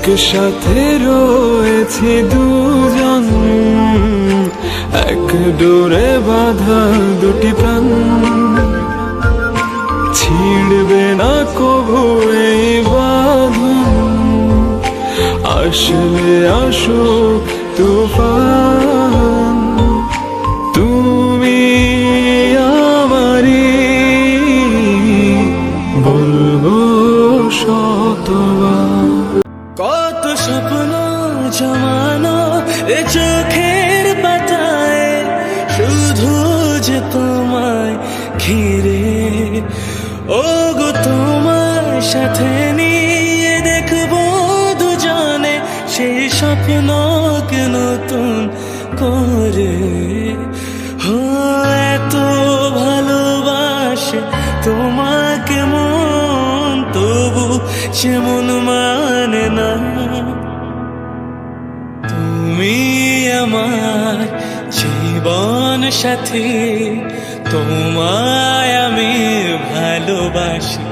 একসাথে রয়েছি দুজন, এক ডোরে বাঁধা দুটি প্রাণ, ছিড়বে না কবু এই বাঁধন। আসলে আসুক তুফান, তুমি আমারই, বলবো শতবার। কত স্বপ্ন জমানো এ চোখের পাতায়, শুধু যে তোমায় ঘিরে। ও গো তোমার সাথে নিয়ে দেখবো দুজনে সেই স্বপ্নকে নতুন করে। ও এত ভালোবাসে তোমাকে মন, তবু যেমন মানে না। তুমি আমার জীবন সাথী, তোমায় আমি ভালোবাসি।